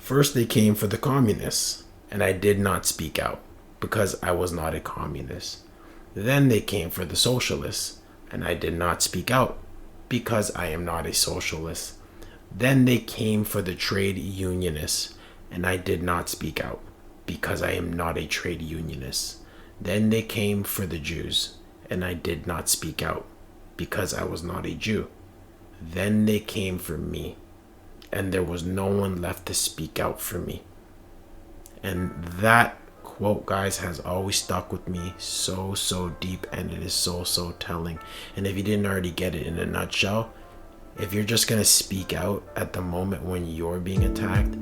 First, they came for the communists, and I did not speak out because I was not a communist. Then they came for the socialists, and I did not speak out because I am not a socialist. Then they came for the trade unionists, and I did not speak out because I am not a trade unionist. Then they came for the Jews, and I did not speak out because I was not a Jew. Then they came for me, and there was no one left to speak out for me. And that quote, guys, has always stuck with me so deep, and it is so telling. And if you didn't already get it in a nutshell, if you're just going to speak out at the moment when you're being attacked,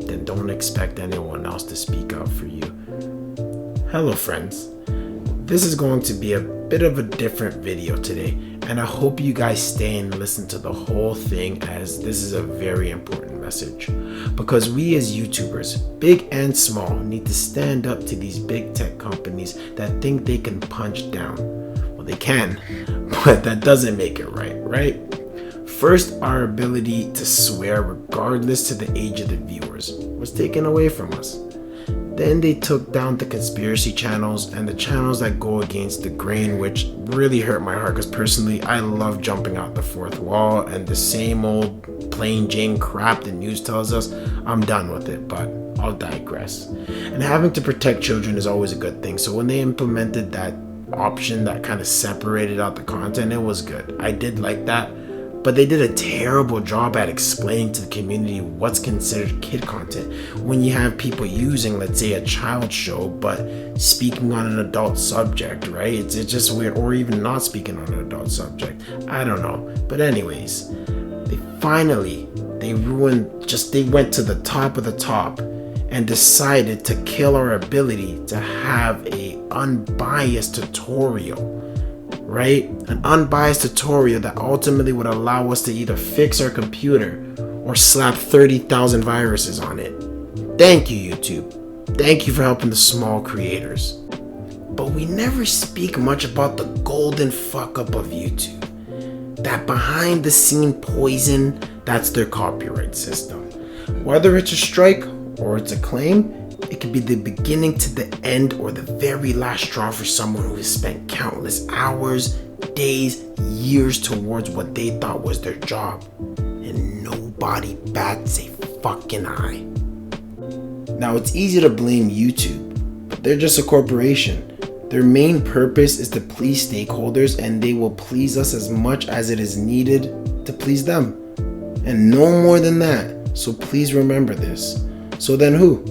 then don't expect anyone else to speak out for you. Hello friends, this is going to be a bit of a different video today, and I hope you guys stay and listen to the whole thing, as this is a very important message. Because we as YouTubers, big and small, need to stand up to these big tech companies that think they can punch down. Well, they can, but that doesn't make it right? First, our ability to swear regardless to the age of the viewers was taken away from us. Then they took down the conspiracy channels and the channels that go against the grain, which really hurt my heart because personally I love jumping out the fourth wall and the same old plain Jane crap the news tells us. I'm done with it, but I'll digress. And having to protect children is always a good thing, so when they implemented that option that kind of separated out the content, it was good. I did like that. But they did a terrible job at explaining to the community what's considered kid content when you have people using, let's say, a child show but speaking on an adult subject, right? It's just weird. Or even not speaking on an adult subject. I don't know. But anyways, they went to the top of the top and decided to kill our ability to have a unbiased tutorial. Right? An unbiased tutorial that ultimately would allow us to either fix our computer or slap 30,000 viruses on it. Thank you, YouTube. Thank you for helping the small creators. But we never speak much about the golden fuck up of YouTube. That behind the scene poison, that's their copyright system. Whether it's a strike or it's a claim, it could be the beginning to the end or the very last straw for someone who has spent countless hours, days, years towards what they thought was their job. And nobody bats a fucking eye. Now, it's easy to blame YouTube, but they're just a corporation. Their main purpose is to please stakeholders, and they will please us as much as it is needed to please them. And no more than that. So please remember this. So then who?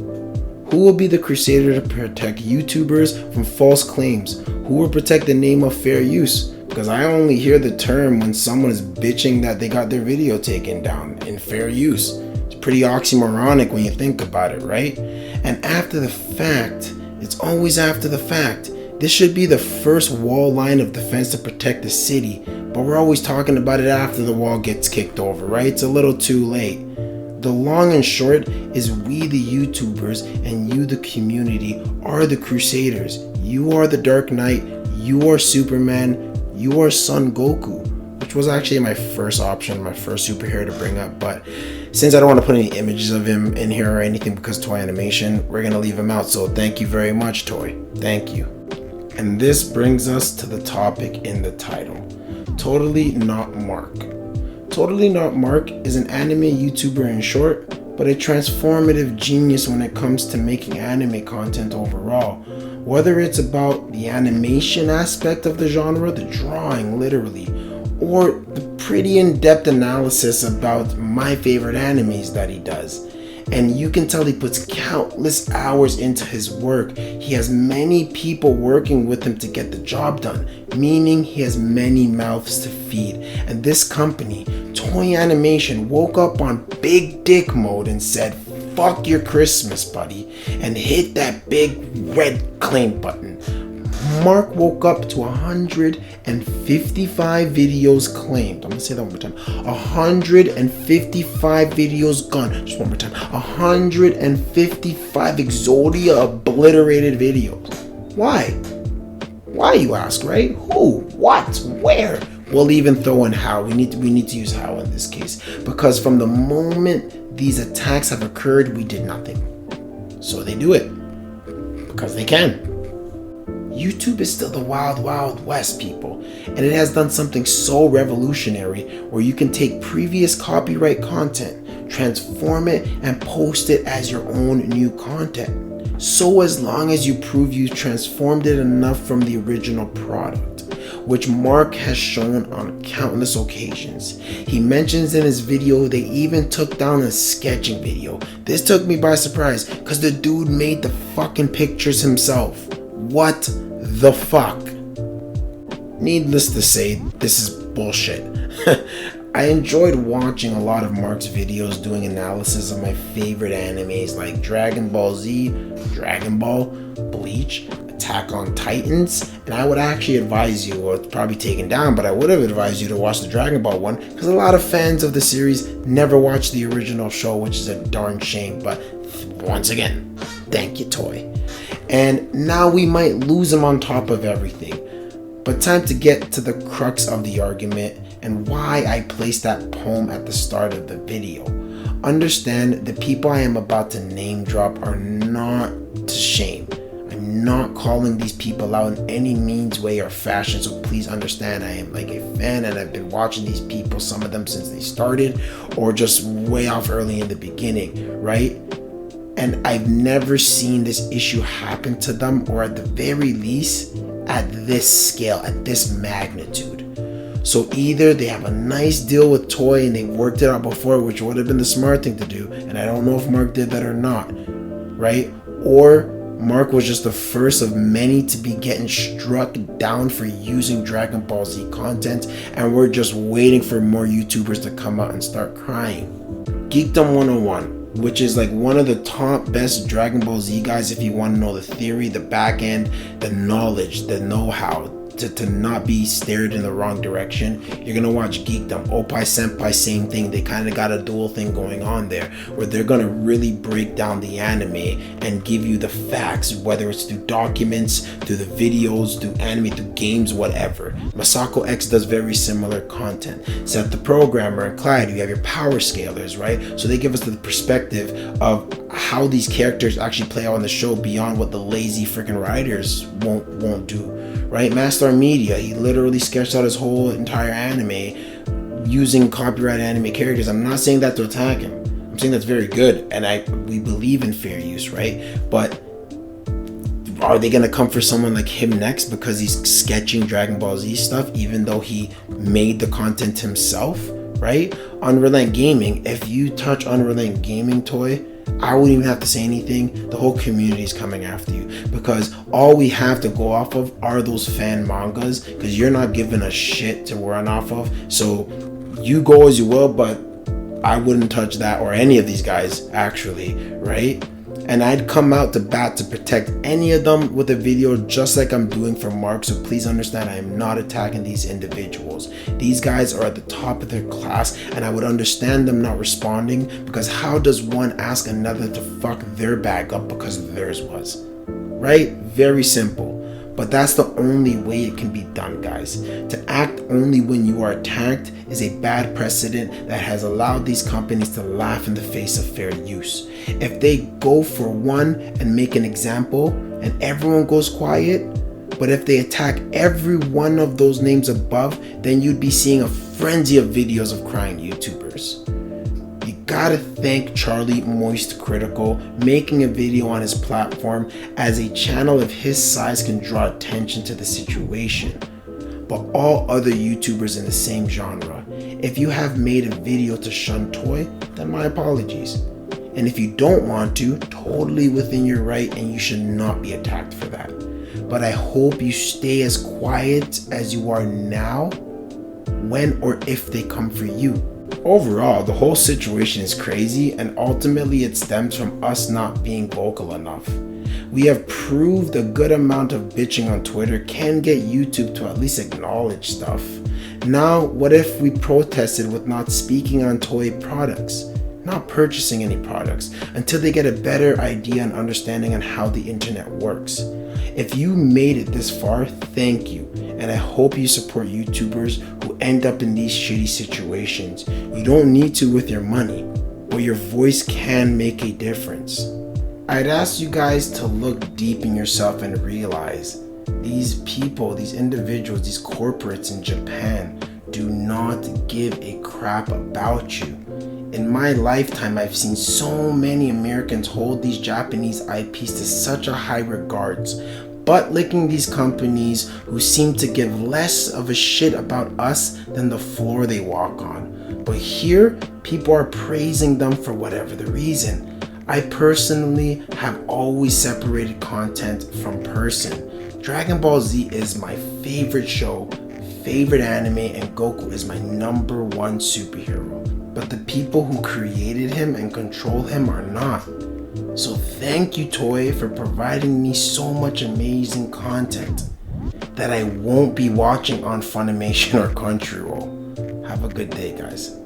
Who will be the crusader to protect YouTubers from false claims? Who will protect the name of fair use? Because I only hear the term when someone is bitching that they got their video taken down in fair use. It's pretty oxymoronic when you think about it, right? And after the fact, it's always after the fact. This should be the first wall line of defense to protect the city, but we're always talking about it after the wall gets kicked over, right? It's a little too late. The long and short is we the YouTubers and you the community are the crusaders. You are the Dark Knight, you are Superman, you are Son Goku, which was actually my first option, my first superhero to bring up, but since I don't want to put any images of him in here or anything because Toei Animation, we're going to leave him out, so thank you very much, Toei. Thank you. And this brings us to the topic in the title, TotallyNotMark. TotallyNotMark is an anime YouTuber in short, but a transformative genius when it comes to making anime content overall. Whether it's about the animation aspect of the genre, the drawing literally, or the pretty in-depth analysis about my favorite animes that he does. And you can tell he puts countless hours into his work. He has many people working with him to get the job done, meaning he has many mouths to feed. And this company, Toei Animation, woke up on big dick mode and said, fuck your Christmas, buddy, and hit that big red claim button. Mark woke up to 155 videos claimed. I'm gonna say that one more time. 155 videos gone. Just one more time. 155 Exodia obliterated videos. Why? Why, you ask, right? Who? What? Where? We'll even throw in how. We need to use how in this case, because from the moment these attacks have occurred, we did nothing. So they do it because they can. YouTube is still the wild, wild west, people, and it has done something so revolutionary where you can take previous copyright content, transform it, and post it as your own new content. So as long as you prove you transformed it enough from the original product, which Mark has shown on countless occasions. He mentions in his video they even took down a sketching video. This took me by surprise because the dude made the fucking pictures himself. What the fuck? Needless to say, this is bullshit. I enjoyed watching a lot of Mark's videos doing analysis of my favorite animes like Dragon Ball Z, Dragon Ball, Bleach, Attack on Titans, and I would actually advise you, or it's probably taken down, but I would have advised you to watch the Dragon Ball one because a lot of fans of the series never watched the original show, which is a darn shame. But once again, thank you, Toei. And now we might lose him on top of everything. But time to get to the crux of the argument and why I placed that poem at the start of the video. Understand the people I am about to name drop are not to shame. I'm not calling these people out in any means, way, or fashion, so please understand I am like a fan and I've been watching these people, some of them since they started or just way off early in the beginning, right? And I've never seen this issue happen to them, or at the very least, at this scale, at this magnitude. So either they have a nice deal with Toei and they worked it out before, which would have been the smart thing to do, and I don't know if Mark did that or not, right? Or Mark was just the first of many to be getting struck down for using Dragon Ball Z content, and we're just waiting for more YouTubers to come out and start crying. Geekdom 101. Which is like one of the top best Dragon Ball Z guys if you want to know the theory, the back end, the knowledge, the know-how to not be steered in the wrong direction. You're gonna watch Geekdom. Oppai Senpai, same thing. They kind of got a dual thing going on there where they're gonna really break down the anime and give you the facts, whether it's through documents, through the videos, through anime, through games, whatever. Masako X does very similar content. Seth the Programmer and Clyde, you have your power scalers, right? So they give us the perspective of how these characters actually play out on the show beyond what the lazy freaking writers won't do, right? Mastar Media, he literally sketched out his whole entire anime using copyright anime characters. I'm not saying that to attack him. I'm saying that's very good, and we believe in fair use, right? But are they gonna come for someone like him next because he's sketching Dragon Ball Z stuff, even though he made the content himself, right? Unrelent Gaming, if you touch Unrelent Gaming, Toei, I wouldn't even have to say anything. The whole community is coming after you because all we have to go off of are those fan mangas, because you're not giving us shit to run off of. So you go as you will, but I wouldn't touch that or any of these guys actually, right? And I'd come out to bat to protect any of them with a video just like I'm doing for Mark. So please understand, I am not attacking these individuals. These guys are at the top of their class, and I would understand them not responding, because how does one ask another to fuck their bag up because theirs was? Right? Very simple. But that's the only way it can be done, guys. To act only when you are attacked is a bad precedent that has allowed these companies to laugh in the face of fair use. If they go for one and make an example and everyone goes quiet, but if they attack every one of those names above, then you'd be seeing a frenzy of videos of crying YouTubers. You gotta thank Charlie Moist Critical making a video on his platform, as a channel of his size can draw attention to the situation. But all other YouTubers in the same genre, if you have made a video to shun Toei, then my apologies. And if you don't want to, totally within your right, and you should not be attacked for that. But I hope you stay as quiet as you are now when or if they come for you. Overall, the whole situation is crazy, and ultimately it stems from us not being vocal enough. We have proved a good amount of bitching on Twitter can get YouTube to at least acknowledge stuff. Now, what if we protested with not speaking on Toei products, not purchasing any products, until they get a better idea and understanding on how the internet works? If you made it this far, thank you, and I hope you support YouTubers who end up in these shitty situations. You don't need to with your money, but your voice can make a difference. I'd ask you guys to look deep in yourself and realize these people, these individuals, these corporates in Japan do not give a crap about you. In my lifetime, I've seen so many Americans hold these Japanese IPs to such a high regards, butt licking these companies who seem to give less of a shit about us than the floor they walk on. But here, people are praising them for whatever the reason. I personally have always separated content from person. Dragon Ball Z is my favorite show, favorite anime, and Goku is my number one superhero. But the people who created him and control him are not. So thank you, Toei, for providing me so much amazing content that I won't be watching on Funimation or Crunchyroll. Have a good day, guys.